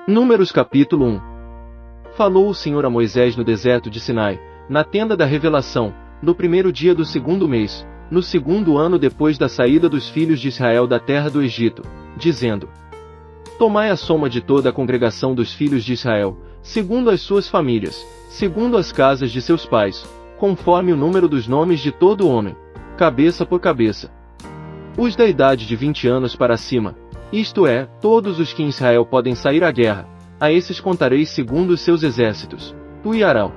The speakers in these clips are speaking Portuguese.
Números capítulo 1. Falou o Senhor a Moisés no deserto de Sinai, na tenda da revelação, no primeiro dia do segundo mês, no segundo ano depois da saída dos filhos de Israel da terra do Egito, dizendo: Tomai a soma de toda a congregação dos filhos de Israel, segundo as suas famílias, segundo as casas de seus pais, conforme o número dos nomes de todo homem, cabeça por cabeça. Os da idade de 20 anos para cima, isto é, todos os que em Israel podem sair à guerra, a esses contareis segundo os seus exércitos, tu e Arão.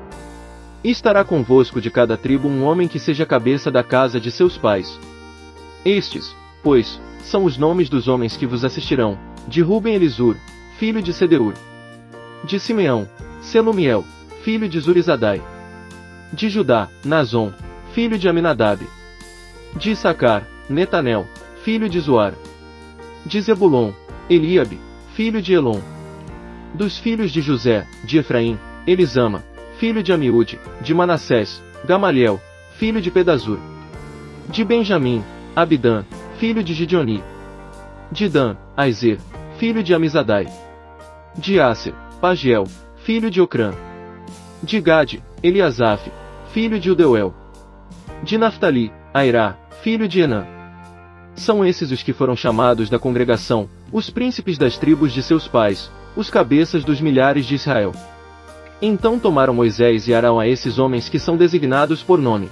E estará convosco de cada tribo um homem que seja cabeça da casa de seus pais. Estes, pois, são os nomes dos homens que vos assistirão: de Ruben Elisur, filho de Sedeur; de Simeão, Selumiel, filho de Zurizadai; de Judá, Nazon, filho de Aminadab; de Issacar, Netanel, filho de Zoar; de Zebulon, Eliabe, filho de Elon; dos filhos de José, de Efraim, Elisama, filho de Amiúde; de Manassés, Gamaliel, filho de Pedazur; de Benjamim, Abidã, filho de Gideoni; de Dan, Aizer, filho de Amizadai; de Aser, Pagiel, filho de Ocrã; de Gade, Eliasaf, filho de Udeuel; de Naftali, Airá, filho de Enã. São esses os que foram chamados da congregação, os príncipes das tribos de seus pais, os cabeças dos milhares de Israel. Então tomaram Moisés e Arão a esses homens que são designados por nome.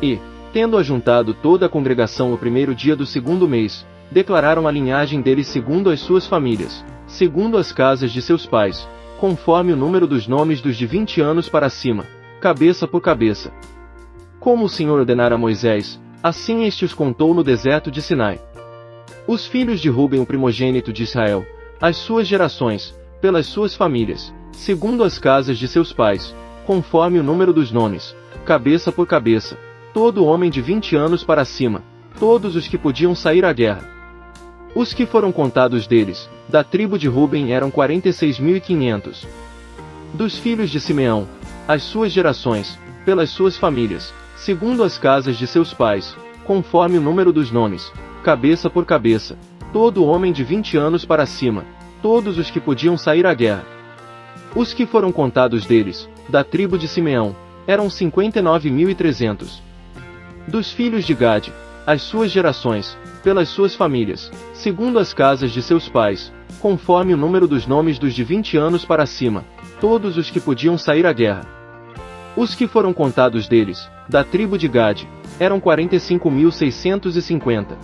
E, tendo ajuntado toda a congregação o primeiro dia do segundo mês, declararam a linhagem deles segundo as suas famílias, segundo as casas de seus pais, conforme o número dos nomes dos de 20 anos para cima, cabeça por cabeça. Como o Senhor ordenara a Moisés, assim este os contou no deserto de Sinai. Os filhos de Ruben, o primogênito de Israel, as suas gerações, pelas suas famílias, segundo as casas de seus pais, conforme o número dos nomes, cabeça por cabeça, todo homem de 20 anos para cima, todos os que podiam sair à guerra. Os que foram contados deles, da tribo de Ruben, eram 46.500. Dos filhos de Simeão, as suas gerações, pelas suas famílias, segundo as casas de seus pais, conforme o número dos nomes, cabeça por cabeça, todo homem de 20 anos para cima, todos os que podiam sair à guerra. Os que foram contados deles, da tribo de Simeão, eram 59.300. Dos filhos de Gade, as suas gerações, pelas suas famílias, segundo as casas de seus pais, conforme o número dos nomes dos de 20 anos para cima, todos os que podiam sair à guerra. Os que foram contados deles, da tribo de Gade, eram 45.650.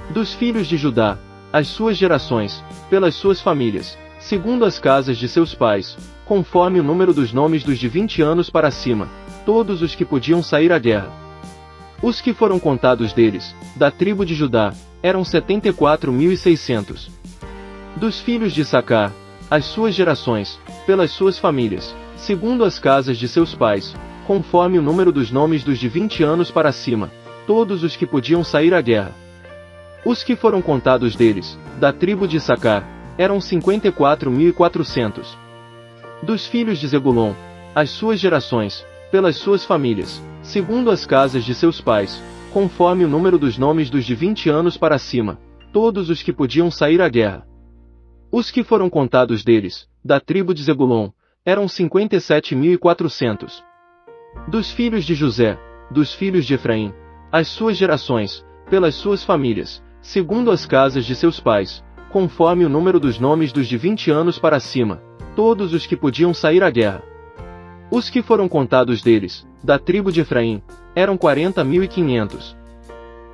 Dos filhos de Judá, as suas gerações, pelas suas famílias, segundo as casas de seus pais, conforme o número dos nomes dos de 20 anos para cima, todos os que podiam sair à guerra. Os que foram contados deles, da tribo de Judá, eram 74.600. Dos filhos de Issacar, as suas gerações, pelas suas famílias, segundo as casas de seus pais, conforme o número dos nomes dos de 20 anos para cima, todos os que podiam sair à guerra. Os que foram contados deles, da tribo de Issacar, eram 54.400. Dos filhos de Zebulon, as suas gerações, pelas suas famílias, segundo as casas de seus pais, conforme o número dos nomes dos de 20 anos para cima, todos os que podiam sair à guerra. Os que foram contados deles, da tribo de Zebulon, eram 57.400. Dos filhos de José, dos filhos de Efraim, as suas gerações, pelas suas famílias, segundo as casas de seus pais, conforme o número dos nomes dos de 20 anos para cima, todos os que podiam sair à guerra. Os que foram contados deles, da tribo de Efraim, eram 40.500.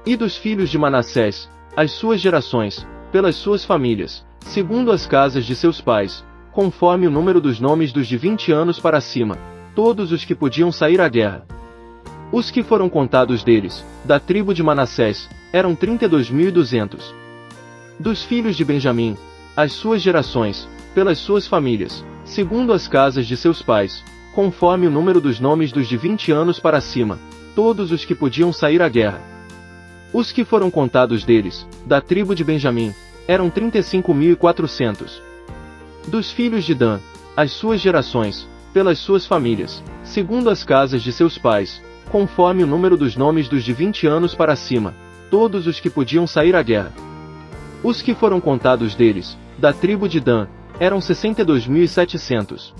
E dos filhos de Manassés, as suas gerações, pelas suas famílias, segundo as casas de seus pais, conforme o número dos nomes dos de 20 anos para cima, todos os que podiam sair à guerra. Os que foram contados deles, da tribo de Manassés, eram 32.200. Dos filhos de Benjamim, as suas gerações, pelas suas famílias, segundo as casas de seus pais, conforme o número dos nomes dos de 20 anos para cima, todos os que podiam sair à guerra. Os que foram contados deles, da tribo de Benjamim, eram 35.400. Dos filhos de Dan, as suas gerações, pelas suas famílias, segundo as casas de seus pais, conforme o número dos nomes dos de 20 anos para cima, todos os que podiam sair à guerra. Os que foram contados deles, da tribo de Dan, eram 62.700.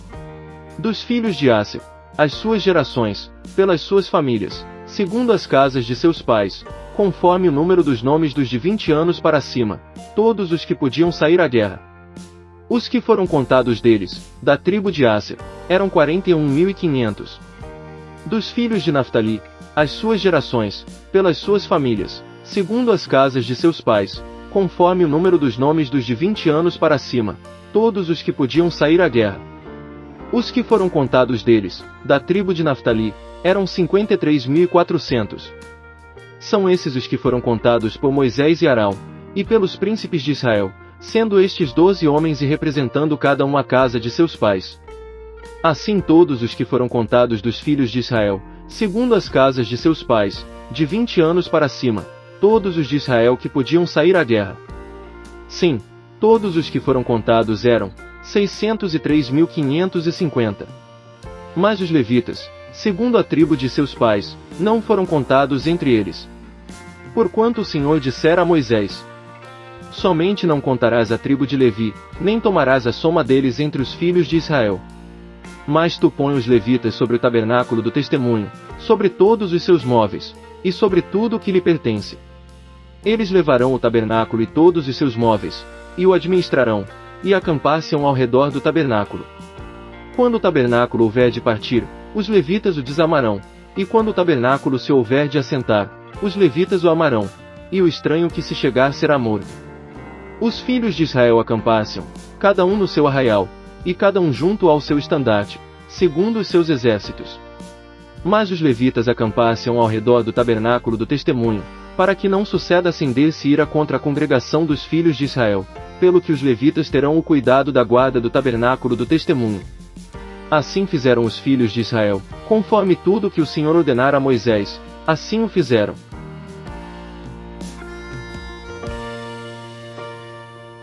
Dos filhos de Aser, as suas gerações, pelas suas famílias, segundo as casas de seus pais, conforme o número dos nomes dos de 20 anos para cima, todos os que podiam sair à guerra. Os que foram contados deles, da tribo de Aser, eram 41.500. Dos filhos de Naftali, as suas gerações, pelas suas famílias, segundo as casas de seus pais, conforme o número dos nomes dos de 20 anos para cima, todos os que podiam sair à guerra. Os que foram contados deles, da tribo de Naftali, eram 53.400. São esses os que foram contados por Moisés e Arão, e pelos príncipes de Israel, sendo estes 12 homens e representando cada um a casa de seus pais. Assim todos os que foram contados dos filhos de Israel, segundo as casas de seus pais, de 20 anos para cima, todos os de Israel que podiam sair à guerra. Sim, todos os que foram contados eram 603.550. Mas os levitas, segundo a tribo de seus pais, não foram contados entre eles. Porquanto o Senhor dissera a Moisés: somente não contarás a tribo de Levi, nem tomarás a soma deles entre os filhos de Israel. Mas tu põe os levitas sobre o tabernáculo do testemunho, sobre todos os seus móveis, e sobre tudo o que lhe pertence. Eles levarão o tabernáculo e todos os seus móveis, e o administrarão, e acampar-se-ão ao redor do tabernáculo. Quando o tabernáculo houver de partir, os levitas o desamarão, e quando o tabernáculo se houver de assentar, os levitas o amarão, e o estranho que se chegar será morto. Os filhos de Israel acampar-se-ão, cada um no seu arraial, e cada um junto ao seu estandarte, segundo os seus exércitos. Mas os levitas acampar-se-ão ao redor do tabernáculo do testemunho, para que não suceda acender-se ira contra a congregação dos filhos de Israel, pelo que os levitas terão o cuidado da guarda do tabernáculo do testemunho. Assim fizeram os filhos de Israel, conforme tudo que o Senhor ordenara a Moisés, assim o fizeram.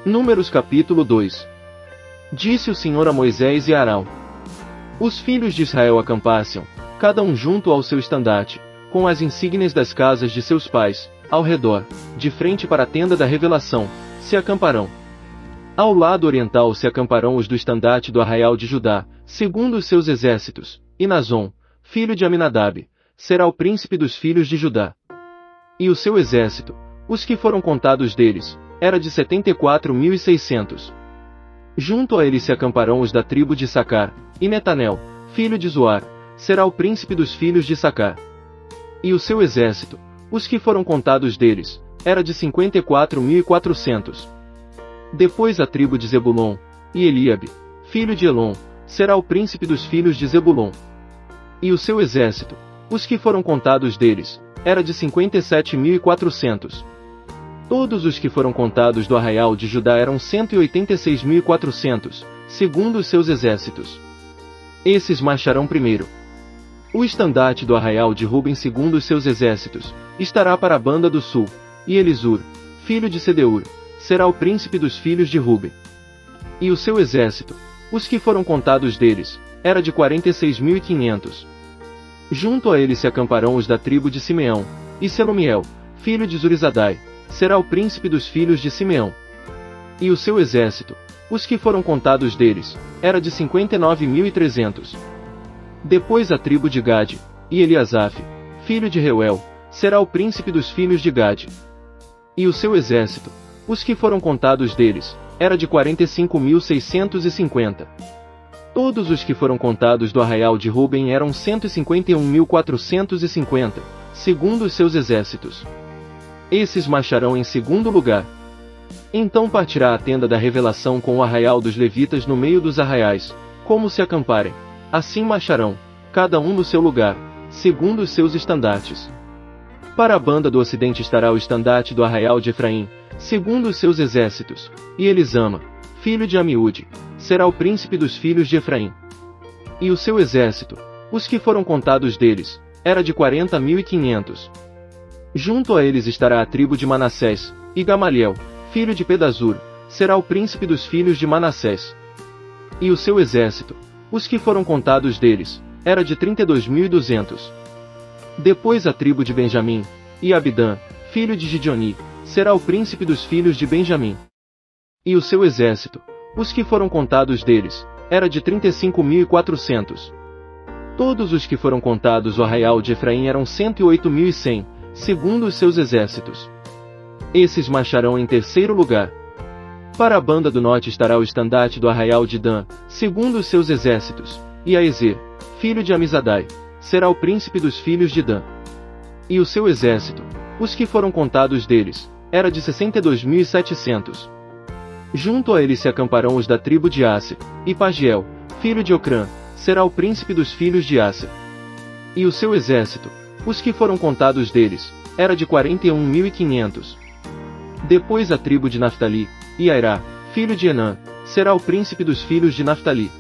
Números capítulo 2. Disse o Senhor a Moisés e a Arão: os filhos de Israel acampar-se-ão, cada um junto ao seu estandarte, com as insígnias das casas de seus pais, ao redor, de frente para a tenda da revelação, se acamparão. Ao lado oriental se acamparão os do estandarte do arraial de Judá, segundo os seus exércitos, e Nazon, filho de Aminadab, será o príncipe dos filhos de Judá. E o seu exército, os que foram contados deles, era de 74.600. Junto a ele se acamparão os da tribo de Issacar, e Netanel, filho de Zoar, será o príncipe dos filhos de Issacar. E o seu exército, os que foram contados deles, era de 54.400. Depois a tribo de Zebulon, e Eliabe, filho de Elon, será o príncipe dos filhos de Zebulon. E o seu exército, os que foram contados deles, era de 57.400. Todos os que foram contados do arraial de Judá eram 186.400, segundo os seus exércitos. Esses marcharão primeiro. O estandarte do arraial de Ruben segundo os seus exércitos, estará para a banda do sul, e Elisur, filho de Sedeur, será o príncipe dos filhos de Ruben. E o seu exército, os que foram contados deles, era de 46.500. Junto a ele se acamparão os da tribo de Simeão, e Selomiel, filho de Zurizadai, será o príncipe dos filhos de Simeão. E o seu exército, os que foram contados deles, era de 59.300. Depois a tribo de Gade, e Eliasaf, filho de Reuel, será o príncipe dos filhos de Gade. E o seu exército, os que foram contados deles, era de 45.650. Todos os que foram contados do arraial de Ruben eram 151.450, segundo os seus exércitos. Esses marcharão em segundo lugar. Então partirá a tenda da revelação com o arraial dos levitas no meio dos arraiais, como se acamparem. Assim marcharão, cada um no seu lugar, segundo os seus estandartes. Para a banda do ocidente estará o estandarte do arraial de Efraim, segundo os seus exércitos, e Elisama, filho de Amiúde, será o príncipe dos filhos de Efraim. E o seu exército, os que foram contados deles, era de 40.500. Junto a eles estará a tribo de Manassés, e Gamaliel, filho de Pedazur, será o príncipe dos filhos de Manassés. E o seu exército, os que foram contados deles, era de 32.200. Depois a tribo de Benjamim, e Abidã, filho de Gideoni, será o príncipe dos filhos de Benjamim. E o seu exército, Os que foram contados deles, era de 35.400. Todos os que foram contados do arraial de Efraim eram 108.100, segundo os seus exércitos. Esses marcharão em terceiro lugar. Para a banda do norte estará o estandarte do arraial de Dan, segundo os seus exércitos, e Aezer, filho de Amizadai, será o príncipe dos filhos de Dan. E o seu exército, os que foram contados deles, era de 62.700. Junto a ele se acamparão os da tribo de Asser, e Pagiel, filho de Ocrã, será o príncipe dos filhos de Asser. E o seu exército, os que foram contados deles, era de 41.500. Depois a tribo de Naftali, e Airá, filho de Enã, será o príncipe dos filhos de Naftali.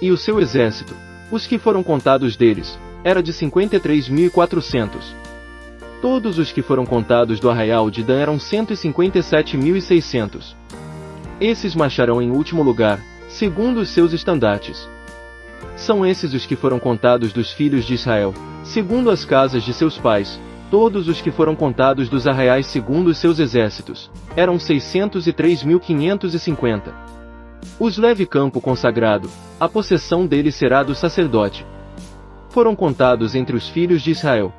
E o seu exército, os que foram contados deles, era de 53.400. Todos os que foram contados do arraial de Dan eram 157.600. Esses marcharão em último lugar, segundo os seus estandartes. São esses os que foram contados dos filhos de Israel, segundo as casas de seus pais. Todos os que foram contados dos arraiais segundo os seus exércitos, eram 603.550. Os leve campo consagrado, a possessão dele será do sacerdote. Foram contados entre os filhos de Israel.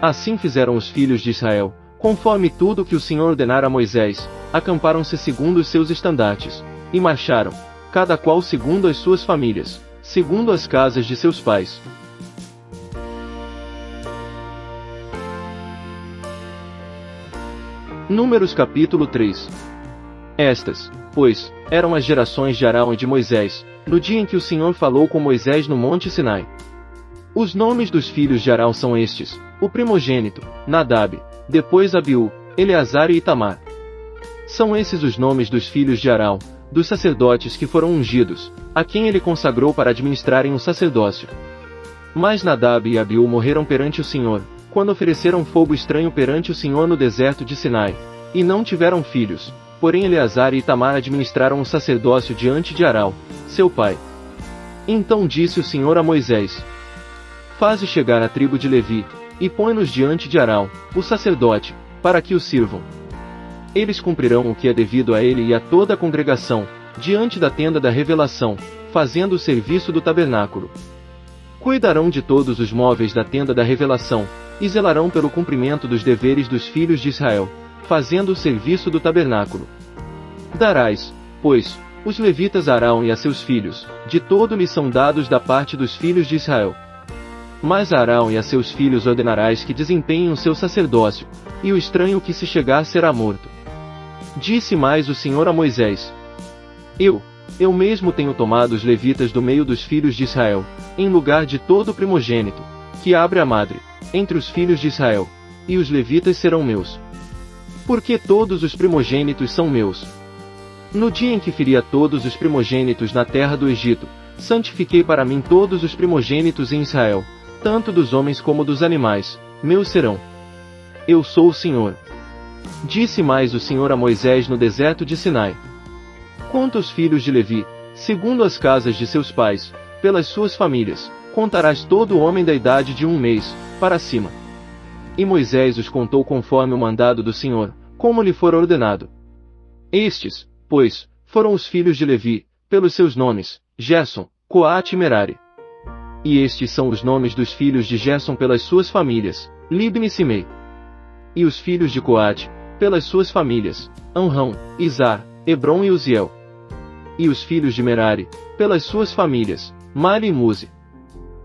Assim fizeram os filhos de Israel, conforme tudo que o Senhor ordenara a Moisés, acamparam-se segundo os seus estandartes, e marcharam, cada qual segundo as suas famílias, segundo as casas de seus pais. Números capítulo 3. Estas, pois, eram as gerações de Arão e de Moisés, no dia em que o Senhor falou com Moisés no monte Sinai. Os nomes dos filhos de Arão são estes: o primogênito, Nadab, depois Abiú, Eleazar e Itamar. São esses os nomes dos filhos de Arão, dos sacerdotes que foram ungidos, a quem ele consagrou para administrarem o sacerdócio. Mas Nadab e Abiú morreram perante o Senhor, quando ofereceram fogo estranho perante o Senhor no deserto de Sinai, e não tiveram filhos, porém Eleazar e Itamar administraram o sacerdócio diante de Arão, seu pai. Então disse o Senhor a Moisés: Faze chegar a tribo de Levi, e põe-nos diante de Arão, o sacerdote, para que o sirvam. Eles cumprirão o que é devido a ele e a toda a congregação, diante da tenda da revelação, fazendo o serviço do tabernáculo. Cuidarão de todos os móveis da tenda da revelação, e zelarão pelo cumprimento dos deveres dos filhos de Israel, fazendo o serviço do tabernáculo. Darás, pois, os levitas a Arão e a seus filhos, de todo lhes são dados da parte dos filhos de Israel. Mas a Arão e a seus filhos ordenarás que desempenhem o seu sacerdócio, e o estranho que se chegar será morto. Disse mais o Senhor a Moisés: Eu mesmo tenho tomado os levitas do meio dos filhos de Israel, em lugar de todo primogênito, que abre a madre, entre os filhos de Israel, e os levitas serão meus. Porque todos os primogênitos são meus. No dia em que feri a todos os primogênitos na terra do Egito, santifiquei para mim todos os primogênitos em Israel, tanto dos homens como dos animais, meus serão. Eu sou o Senhor. Disse mais o Senhor a Moisés no deserto de Sinai: Conta os filhos de Levi, segundo as casas de seus pais, pelas suas famílias, contarás todo homem da idade de 1 mês, para cima. E Moisés os contou conforme o mandado do Senhor, como lhe fora ordenado. Estes, pois, foram os filhos de Levi, pelos seus nomes: Gerson, Coate e Merari. E estes são os nomes dos filhos de Gerson pelas suas famílias: Libni e Simei. E os filhos de Coate, pelas suas famílias: Amrão, Izar, Hebron e Uziel. E os filhos de Merari, pelas suas famílias: Mali e Muzi.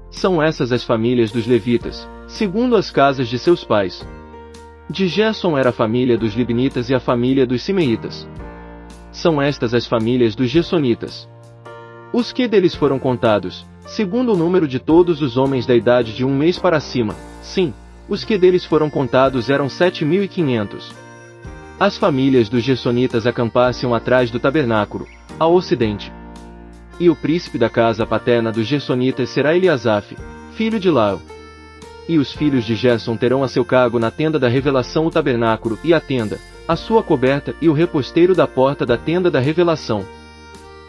São essas as famílias dos levitas, segundo as casas de seus pais. De Gerson era a família dos Libnitas e a família dos Simeitas. São estas as famílias dos Gersonitas. Os que deles foram contados, segundo o número de todos os homens da idade de 1 mês para cima, sim, os que deles foram contados eram 7.500. As famílias dos Gersonitas acampassem atrás do tabernáculo, ao ocidente. E o príncipe da casa paterna dos Gersonitas será Eliasaf, filho de Lau. E os filhos de Gerson terão a seu cargo na tenda da revelação o tabernáculo e a tenda, a sua coberta e o reposteiro da porta da tenda da revelação.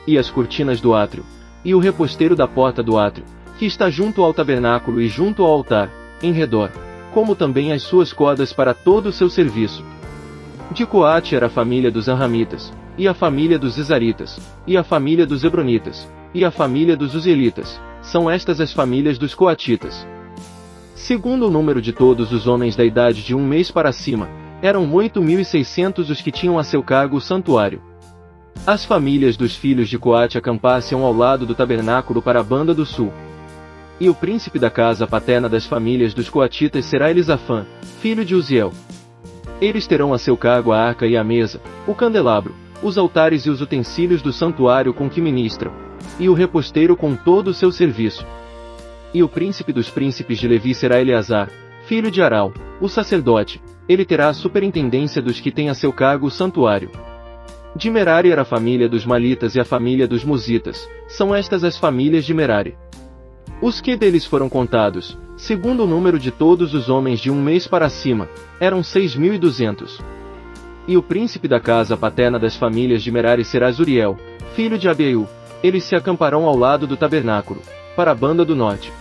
E as cortinas do átrio, e o reposteiro da porta do átrio, que está junto ao tabernáculo e junto ao altar, em redor, como também as suas cordas para todo o seu serviço. De Coate era a família dos Anramitas, e a família dos Zizaritas, e a família dos Hebronitas, e a família dos Uzielitas. São estas as famílias dos Coatitas. Segundo o número de todos os homens da idade de 1 mês para cima, eram 8.600 os que tinham a seu cargo o santuário. As famílias dos filhos de Coate acampassem ao lado do tabernáculo para a banda do sul. E o príncipe da casa paterna das famílias dos Coatitas será Elisafã, filho de Uziel. Eles terão a seu cargo a arca e a mesa, o candelabro, os altares e os utensílios do santuário com que ministram, e o reposteiro com todo o seu serviço. E o príncipe dos príncipes de Levi será Eleazar, filho de Arão, o sacerdote. Ele terá a superintendência dos que têm a seu cargo o santuário. De Merari era a família dos Malitas e a família dos Musitas. São estas as famílias de Merari. Os que deles foram contados, segundo o número de todos os homens de 1 mês para cima, eram 6.200. E o príncipe da casa paterna das famílias de Merari será Zuriel, filho de Abiú. Eles se acamparão ao lado do tabernáculo, para a banda do norte.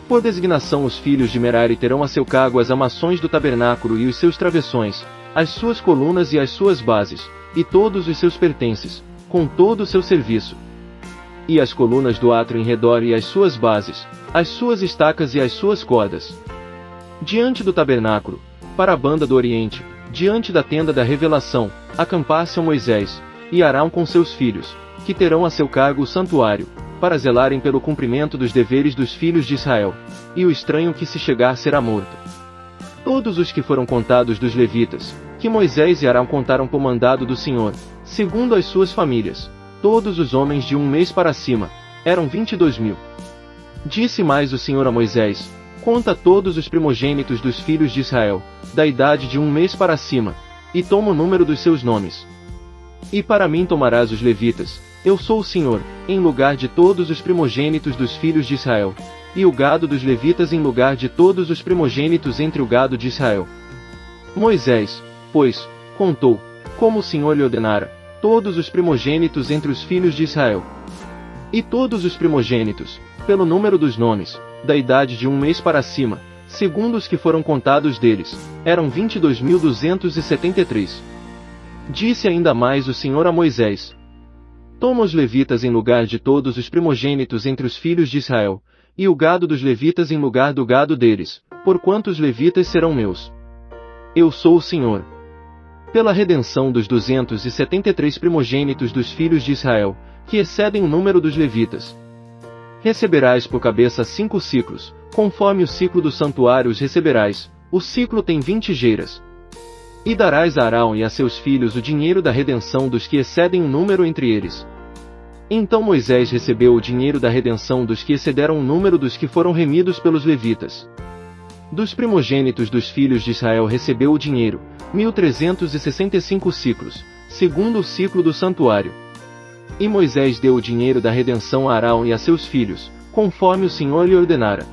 Por designação os filhos de Merari terão a seu cargo as amações do tabernáculo e os seus travessões, as suas colunas e as suas bases, e todos os seus pertences, com todo o seu serviço. E as colunas do átrio em redor e as suas bases, as suas estacas e as suas cordas. Diante do tabernáculo, para a banda do oriente, diante da tenda da revelação, acampassem Moisés e Arão com seus filhos, que terão a seu cargo o santuário, para zelarem pelo cumprimento dos deveres dos filhos de Israel, e o estranho que se chegar será morto. Todos os que foram contados dos levitas, que Moisés e Arão contaram por mandado do Senhor, segundo as suas famílias, todos os homens de 1 mês para cima, eram 22.000. Disse mais o Senhor a Moisés: conta todos os primogênitos dos filhos de Israel, da idade de 1 mês para cima, e toma o número dos seus nomes. E para mim tomarás os levitas, eu sou o Senhor, em lugar de todos os primogênitos dos filhos de Israel, e o gado dos levitas em lugar de todos os primogênitos entre o gado de Israel. Moisés, pois, contou, como o Senhor lhe ordenara, todos os primogênitos entre os filhos de Israel. E todos os primogênitos, pelo número dos nomes, da idade de 1 mês para cima, segundo os que foram contados deles, eram 22.273. Disse ainda mais o Senhor a Moisés: toma os levitas em lugar de todos os primogênitos entre os filhos de Israel, e o gado dos levitas em lugar do gado deles, porquanto os levitas serão meus. Eu sou o Senhor. Pela redenção dos 273 primogênitos dos filhos de Israel, que excedem o número dos levitas. Receberás por cabeça 5 ciclos, conforme o ciclo do santuário os receberás, o ciclo tem 20 geiras. E darás a Arão e a seus filhos o dinheiro da redenção dos que excedem o número entre eles. Então Moisés recebeu o dinheiro da redenção dos que excederam o número dos que foram remidos pelos levitas. Dos primogênitos dos filhos de Israel recebeu o dinheiro, 1.365 ciclos, segundo o ciclo do santuário. E Moisés deu o dinheiro da redenção a Arão e a seus filhos, conforme o Senhor lhe ordenara.